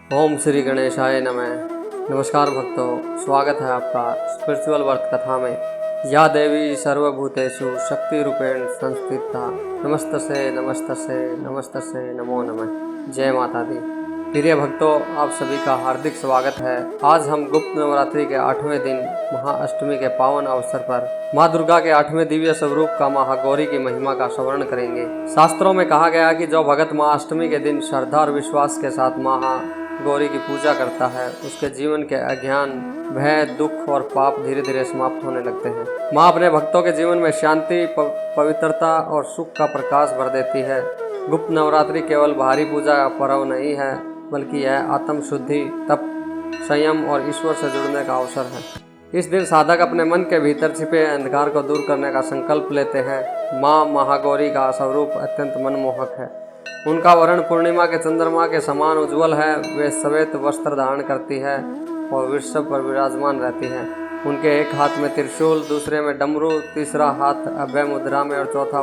ओम श्री गणेशाय नमः। नमस्कार भक्तों, स्वागत है आपका स्पिरिचुअल वर्त कथा में। या देवी सर्वभूतेषु शक्ति रूपेण संस्थिता नमस्तसे नमस्तसे नमस्तसे नमो नमः। जय माता दी। प्रिय भक्तों, आप सभी का हार्दिक स्वागत है। आज हम गुप्त नवरात्रि के 8वें दिन महाअष्टमी के पावन अवसर पर माँ दुर्गा के 8वें दिव्य स्वरूप का महागौरी की महिमा का श्रवण करेंगे। शास्त्रों में कहा गया कि जो भगत महाअष्टमी के दिन श्रद्धा और विश्वास के साथ गौरी की पूजा करता है, उसके जीवन के अज्ञान, भय, दुख और पाप धीरे धीरे समाप्त होने लगते हैं। माँ अपने भक्तों के जीवन में शांति, पवित्रता और सुख का प्रकाश भर देती है। गुप्त नवरात्रि केवल बाहरी पूजा का पर्व नहीं है, बल्कि यह आत्म शुद्धि, तप, संयम और ईश्वर से जुड़ने का अवसर है। इस दिन साधक अपने मन के भीतर छिपे अंधकार को दूर करने का संकल्प लेते हैं। माँ महागौरी का स्वरूप अत्यंत मनमोहक है। उनका वर्ण पूर्णिमा के चंद्रमा के समान उज्जवल है। वे श्वेत वस्त्र धारण करती है और वृषभ पर विराजमान रहती है। उनके एक हाथ में त्रिशूल, दूसरे में डमरू, तीसरा हाथ अभय मुद्रा में और चौथा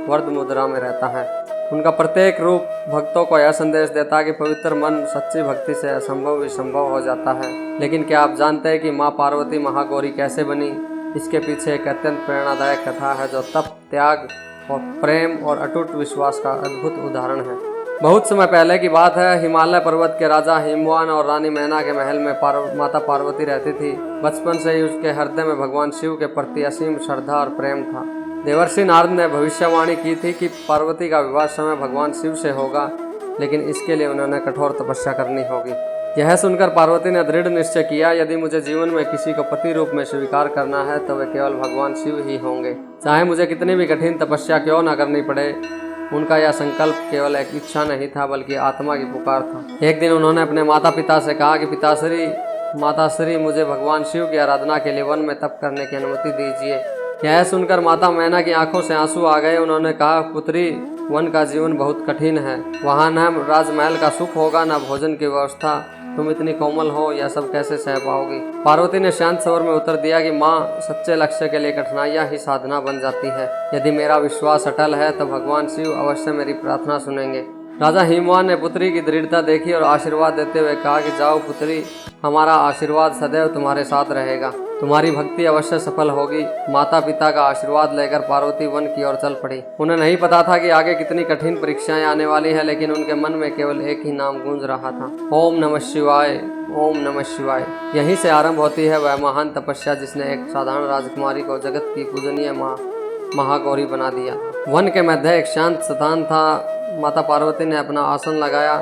वर्ध मुद्रा में रहता है। उनका प्रत्येक रूप भक्तों को यह संदेश देता है कि पवित्र मन सच्ची भक्ति से असंभव भी संभव हो जाता है। लेकिन क्या आप जानते हैं कि माँ पार्वती महागौरी कैसे बनी? इसके पीछे एक अत्यंत प्रेरणादायक कथा है जो तप, त्याग और प्रेम और अटूट विश्वास का अद्भुत उदाहरण है। बहुत समय पहले की बात है। हिमालय पर्वत के राजा हिमवान और रानी मैना के महल में माता पार्वती रहती थी। बचपन से ही उसके हृदय में भगवान शिव के प्रति असीम श्रद्धा और प्रेम था। देवर्षि नारद ने भविष्यवाणी की थी कि पार्वती का विवाह समय भगवान शिव से होगा, लेकिन इसके लिए उन्होंने कठोर तपस्या करनी होगी। यह सुनकर पार्वती ने दृढ़ निश्चय किया, यदि मुझे जीवन में किसी को पति रूप में स्वीकार करना है तो वे केवल भगवान शिव ही होंगे, चाहे मुझे कितनी भी कठिन तपस्या क्यों न करनी पड़े। उनका यह संकल्प केवल एक इच्छा नहीं था, बल्कि आत्मा की पुकार था। एक दिन उन्होंने अपने माता पिता से कहा कि पिताश्री, माताश्री, मुझे भगवान शिव की आराधना के लिए वन में तप करने की अनुमति दीजिए। यह सुनकर माता मैना की आंखों से आंसू आ गए। उन्होंने कहा, पुत्री, वन का जीवन बहुत कठिन है। वहाँ न राजमहल का सुख होगा, न भोजन की व्यवस्था। तुम इतनी कोमल हो, यह सब कैसे सह पाओगी? पार्वती ने शांत स्वर में उत्तर दिया कि माँ, सच्चे लक्ष्य के लिए कठिनाइयाँ ही साधना बन जाती है। यदि मेरा विश्वास अटल है तो भगवान शिव अवश्य मेरी प्रार्थना सुनेंगे। राजा हिमवान ने पुत्री की दृढ़ता देखी और आशीर्वाद देते हुए कहा कि जाओ पुत्री, हमारा आशीर्वाद सदैव तुम्हारे साथ रहेगा। तुम्हारी भक्ति अवश्य सफल होगी। माता पिता का आशीर्वाद लेकर पार्वती वन की ओर चल पड़ी। उन्हें नहीं पता था कि आगे कितनी कठिन परीक्षाएं आने वाली है, लेकिन उनके मन में केवल एक ही नाम गूंज रहा था, ओम नमः शिवाय, ओम नमः शिवाय। यहीं से आरंभ होती है वह महान तपस्या जिसने एक साधारण राजकुमारी को जगत की पूजनीय महागौरी बना दिया। वन के मध्य एक शांत स्थान था। माता पार्वती ने अपना आसन लगाया।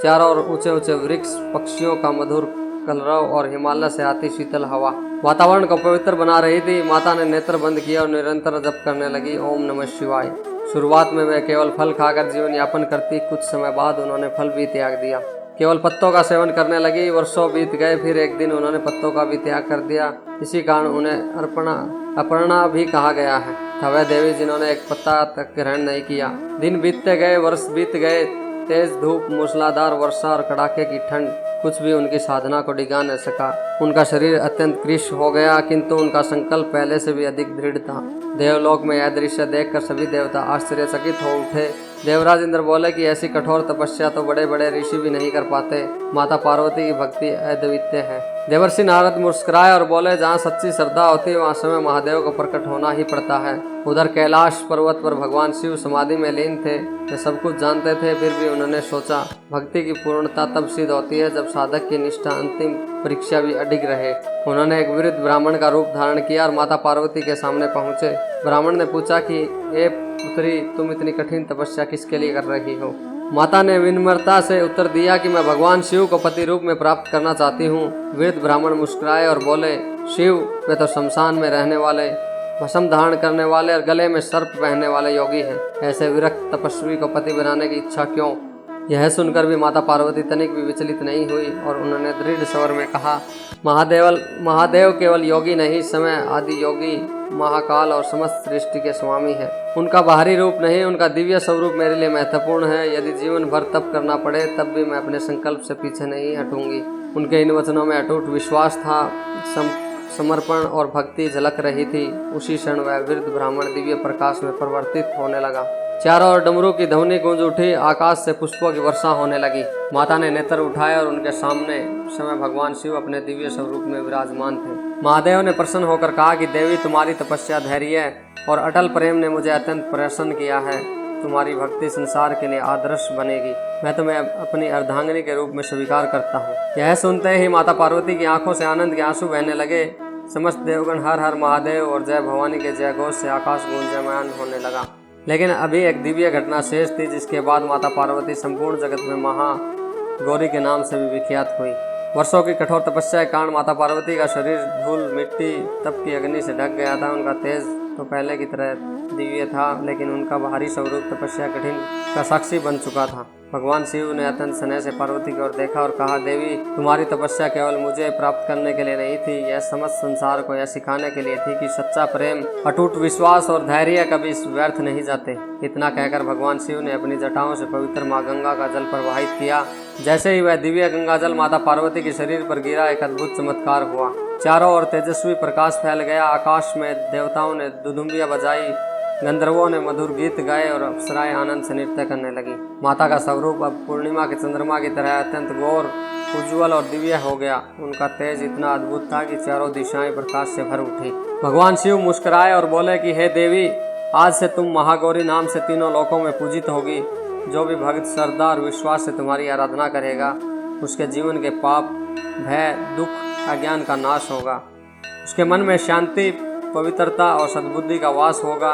चारों ओर ऊंचे ऊंचे वृक्ष, पक्षियों का मधुर कलरव और हिमालय से आती शीतल हवा वातावरण को पवित्र बना रही थी। माता ने नेत्र बंद किया और निरंतर जप करने लगी, ओम नमः शिवाय। शुरुआत में वे केवल फल खाकर जीवन यापन करती। कुछ समय बाद उन्होंने फल भी त्याग दिया, केवल पत्तों का सेवन करने लगी। वर्षों बीत गए, फिर एक दिन उन्होंने पत्तों का भी त्याग कर दिया। इसी कारण उन्हें अपर्णा भी कहा गया है। वह देवी जिन्होंने एक पत्ता तक ग्रहण नहीं किया। दिन बीतते गए, वर्ष बीत गए। तेज धूप, मूसलाधार वर्षा और कड़ाके की ठंड कुछ भी उनकी साधना को डिगा न सका। उनका शरीर अत्यंत कृश हो गया, किंतु उनका संकल्प पहले से भी अधिक दृढ़ था। देवलोक में यह दृश्य देखकर सभी देवता आश्चर्यचकित हो उठे। देवराज इंद्र बोले कि ऐसी कठोर तपस्या तो बड़े बड़े ऋषि भी नहीं कर पाते। माता पार्वती की भक्ति अद्वितीय है। देवर्षि नारद मुस्कुराए और बोले, जहाँ सच्ची श्रद्धा होती है वहाँ समय महादेव को प्रकट होना ही पड़ता है। उधर कैलाश पर्वत पर भगवान शिव समाधि में लीन थे। वे सब कुछ जानते थे, फिर भी उन्होंने सोचा, भक्ति की पूर्णता तब सिद्ध होती है जब साधक की निष्ठा अंतिम परीक्षा भी अडिग रहे। उन्होंने एक वृद्ध ब्राह्मण का रूप धारण किया और माता पार्वती के सामने पहुंचे। ब्राह्मण ने पूछा कि हे पुत्री, तुम इतनी कठिन तपस्या किसके लिए कर रही हो? माता ने विनम्रता से उत्तर दिया कि मैं भगवान शिव को पति रूप में प्राप्त करना चाहती हूँ। वृद्ध ब्राह्मण मुस्कुराए और बोले, शिव, वे तो शमशान में रहने वाले, भस्म धारण करने वाले और गले में सर्प पहनने वाले योगी हैं। ऐसे विरक्त तपस्वी को पति बनाने की इच्छा क्यों? यह सुनकर भी माता पार्वती तनिक भी विचलित नहीं हुई और उन्होंने दृढ़ स्वर में कहा, महादेव केवल योगी नहीं, समय आदि योगी, महाकाल और समस्त सृष्टि के स्वामी है। उनका बाहरी रूप नहीं, उनका दिव्य स्वरूप मेरे लिए महत्वपूर्ण है। यदि जीवन भर तप करना पड़े तब भी मैं अपने संकल्प से पीछे नहीं हटूंगी। उनके इन वचनों में अटूट विश्वास था, समर्पण और भक्ति झलक रही थी। उसी क्षण वह वृद्ध ब्राह्मण दिव्य प्रकाश में परिवर्तित होने लगा। चारों ओर डमरू की ध्वनि गूंज उठी, आकाश से पुष्पों की वर्षा होने लगी। माता ने नेत्र उठाए और उनके सामने समय भगवान शिव अपने दिव्य स्वरूप में विराजमान थे। महादेव ने प्रसन्न होकर कहा कि देवी, तुम्हारी तपस्या, धैर्य और अटल प्रेम ने मुझे अत्यंत प्रसन्न किया है। तुम्हारी भक्ति संसार के लिए आदर्श बनेगी। मैं तुम्हें अपनी अर्धांगिनी के रूप में स्वीकार करता हूँ। यह सुनते ही माता पार्वती की आंखों से आनंद के आंसू बहने लगे। समस्त देवगण हर हर महादेव और जय भवानी के जय घोष से आकाश गूंजयमान होने लगा। लेकिन अभी एक दिव्य घटना शेष थी, जिसके बाद माता पार्वती संपूर्ण जगत में महागौरी के नाम से भी विख्यात हुई। वर्षों की कठोर तपस्या के कारण माता पार्वती का शरीर धूल, मिट्टी, तप की अग्नि से ढक गया था। उनका तेज तो पहले की तरह दिव्य था, लेकिन उनका बाहरी स्वरूप तपस्या कठिन का साक्षी बन चुका था। भगवान शिव ने अत्यंत स्नेह से पार्वती की ओर देखा और कहा, देवी, तुम्हारी तपस्या केवल मुझे प्राप्त करने के लिए नहीं थी, यह समस्त संसार को यह सिखाने के लिए थी कि सच्चा प्रेम, अटूट विश्वास और धैर्य कभी व्यर्थ नहीं जाते। इतना कहकर भगवान शिव ने अपनी जटाओं से पवित्र माँ गंगा का जल प्रवाहित किया। जैसे ही वह दिव्य गंगा जल माता पार्वती के शरीर पर गिरा, एक अद्भुत चमत्कार हुआ। चारों ओर तेजस्वी प्रकाश फैल गया। आकाश में देवताओं ने दुदुम्बियां बजाई, गंधर्वों ने मधुर गीत गाए और अप्सराएं आनंद से नृत्य करने लगी। माता का स्वरूप अब पूर्णिमा के चंद्रमा की तरह अत्यंत गौर, उज्ज्वल और दिव्य हो गया। उनका तेज इतना अद्भुत था कि चारों दिशाएं प्रकाश से भर उठी। भगवान शिव मुस्कुराए और बोले कि हे देवी, आज से तुम महागौरी नाम से तीनों लोकों में पूजित होगी। जो भी भक्त श्रद्धा और विश्वास से तुम्हारी आराधना करेगा, उसके जीवन के पाप, भय, दुख, अज्ञान का नाश होगा। उसके मन में शांति, पवित्रता और सद्बुद्धि का वास होगा।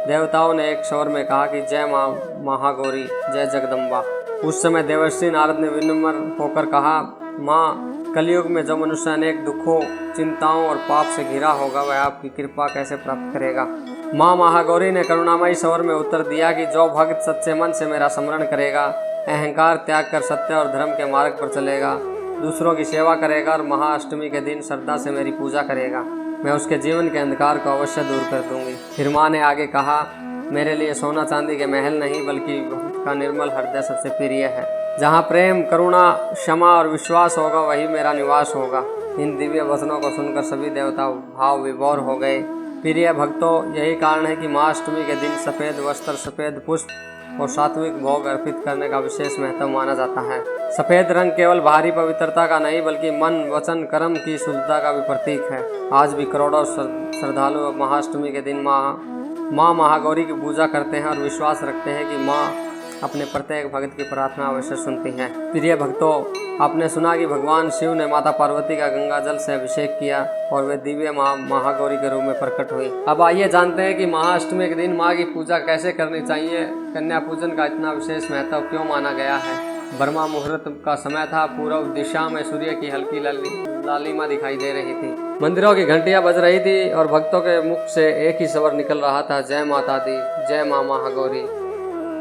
देवताओं ने एक स्वर में कहा कि जय माँ महागौरी, जय जगदम्बा। उस समय देवर्षि नारद ने विनम्र होकर कहा, माँ, कलयुग में जो मनुष्य अनेक दुखों, चिंताओं और पाप से घिरा होगा, वह आपकी कृपा कैसे प्राप्त करेगा। माँ महागौरी ने करुणामयी स्वर में उत्तर दिया कि जो भक्त सच्चे मन से मेरा स्मरण करेगा, अहंकार त्याग कर सत्य और धर्म के मार्ग पर चलेगा, दूसरों की सेवा करेगा और महाअष्टमी के दिन श्रद्धा से मेरी पूजा करेगा, मैं उसके जीवन के अंधकार को अवश्य दूर कर दूंगी। फिर माँ ने आगे कहा, मेरे लिए सोना चांदी के महल नहीं, बल्कि भक्त का निर्मल हृदय सबसे प्रिय है। जहाँ प्रेम, करुणा, क्षमा और विश्वास होगा, वही मेरा निवास होगा। इन दिव्य वचनों को सुनकर सभी देवता भाव विभोर हो गए। प्रिय भक्तों, यही कारण है कि महाअष्टमी के दिन सफ़ेद वस्त्र, सफ़ेद पुष्प और सात्विक भोग अर्पित करने का विशेष महत्व माना जाता है। सफ़ेद रंग केवल बाहरी पवित्रता का नहीं, बल्कि मन, वचन, कर्म की शुद्धता का भी प्रतीक है। आज भी करोड़ों श्रद्धालु महाअष्टमी के दिन माँ महागौरी की पूजा करते हैं और विश्वास रखते हैं कि माँ अपने प्रत्येक भक्त की प्रार्थना अवश्य सुनती है। प्रिय भक्तों, आपने सुना कि भगवान शिव ने माता पार्वती का गंगा जल से अभिषेक किया और वे दिव्य माँ महागौरी के रूप में प्रकट हुई। अब आइए जानते हैं कि महाअष्टमी के दिन माँ की पूजा कैसे करनी चाहिए। कन्या पूजन का इतना विशेष महत्व क्यों माना गया है। ब्रह्मा मुहूर्त का समय था। पूर्व दिशा में सूर्य की हल्की लालिमा दिखाई दे रही थी। मंदिरों की घंटियां बज रही थी और भक्तों के मुख से एक ही स्वर निकल रहा था, जय माता दी, जय माँ महागौरी।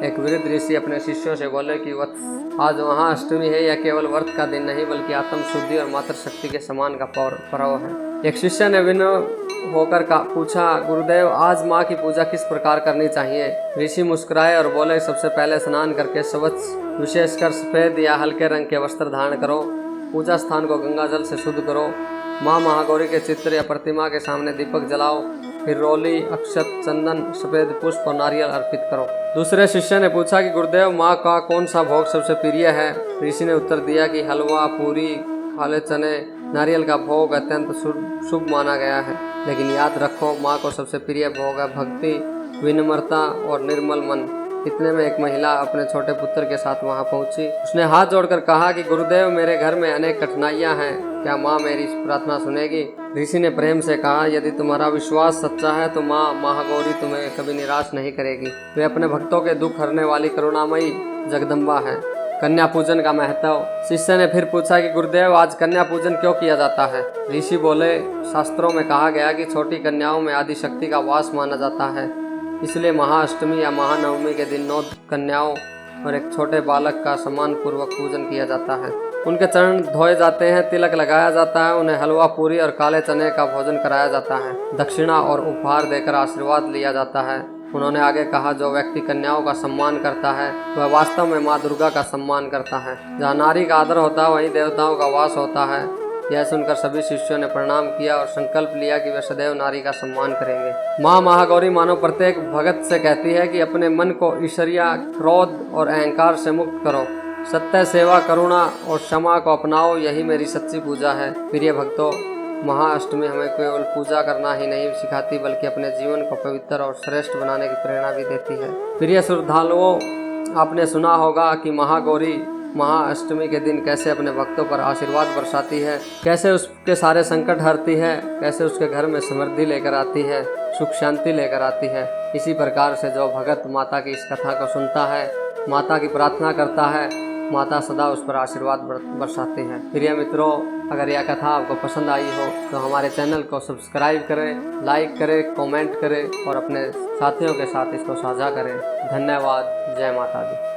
एक वृद्ध ऋषि अपने शिष्यों से बोले कि वत्स, आज महाअष्टमी है। यह केवल व्रत का दिन नहीं, बल्कि आत्म शुद्धि और मातृशक्ति के समान का पर्व है। एक शिष्य ने विनम्र होकर पूछा, गुरुदेव, आज माँ की पूजा किस प्रकार करनी चाहिए। ऋषि मुस्कुराए और बोले, सबसे पहले स्नान करके स्वच्छ, विशेषकर सफेद या हल्के रंग के वस्त्र धारण करो। पूजा स्थान को गंगा जल से शुद्ध करो। माँ महागौरी के चित्र या प्रतिमा के सामने दीपक जलाओ। फिर रोली, अक्षत, चंदन, सफेद पुष्प और नारियल अर्पित करो। दूसरे शिष्य ने पूछा कि गुरुदेव, माँ का कौन सा भोग सबसे प्रिय है। ऋषि ने उत्तर दिया कि हलवा, पूरी, काले चने, नारियल का भोग अत्यंत शुभ माना गया है। लेकिन याद रखो, माँ को सबसे प्रिय भोग है भक्ति, विनम्रता और निर्मल मन। इतने में एक महिला अपने छोटे पुत्र के साथ वहां पहुंची। उसने हाथ जोड़कर कहा कि गुरुदेव, मेरे घर में अनेक कठिनाइयां हैं, क्या माँ मेरी प्रार्थना सुनेगी। ऋषि ने प्रेम से कहा, यदि तुम्हारा विश्वास सच्चा है तो माँ महागौरी तुम्हें कभी निराश नहीं करेगी। वे अपने भक्तों के दुख हरने वाली करुणामयी जगदम्बा है। कन्या पूजन का महत्व। शिष्य ने फिर पूछा कि गुरुदेव, आज कन्या पूजन क्यों किया जाता है। ऋषि बोले, शास्त्रों में कहा गया कि छोटी कन्याओं में आदि शक्ति का वास माना जाता है, इसलिए महाअष्टमी या महानवमी के दिन 9 कन्याओं और एक छोटे बालक का सम्मान पूर्वक पूजन किया जाता है। उनके चरण धोए जाते हैं, तिलक लगाया जाता है, उन्हें हलवा, पूरी और काले चने का भोजन कराया जाता है, दक्षिणा और उपहार देकर आशीर्वाद लिया जाता है। उन्होंने आगे कहा, जो व्यक्ति कन्याओं का सम्मान करता है वह वास्तव में माँ दुर्गा का सम्मान करता है। जहाँ नारी का आदर होता है, वहीं देवताओं का वास होता है। यह सुनकर सभी शिष्यों ने प्रणाम किया और संकल्प लिया कि वे सदैव नारी का सम्मान करेंगे। माँ महागौरी मानो प्रत्येक भगत से कहती है कि अपने मन को ईर्ष्या, क्रोध और अहंकार से मुक्त करो, सत्य, सेवा, करुणा और क्षमा को अपनाओ, यही मेरी सच्ची पूजा है। प्रिय भक्तों, महाअष्टमी हमें केवल पूजा करना ही नहीं सिखाती बल्कि अपने जीवन को पवित्र और श्रेष्ठ बनाने की प्रेरणा भी देती है। प्रिय श्रद्धालुओं, आपने सुना होगा कि महागौरी महाअष्टमी के दिन कैसे अपने भक्तों पर आशीर्वाद बरसाती है, कैसे उसके सारे संकट हरती है, कैसे उसके घर में समृद्धि लेकर आती है, सुख शांति लेकर आती है। इसी प्रकार से जो भगत माता की इस कथा को सुनता है, माता की प्रार्थना करता है, माता सदा उस पर आशीर्वाद बरसाती है। प्रिय मित्रों, अगर यह कथा आपको पसंद आई हो तो हमारे चैनल को सब्सक्राइब करें, लाइक करें, कमेंट करें और अपने साथियों के साथ इसको साझा करें। धन्यवाद। जय माता दी।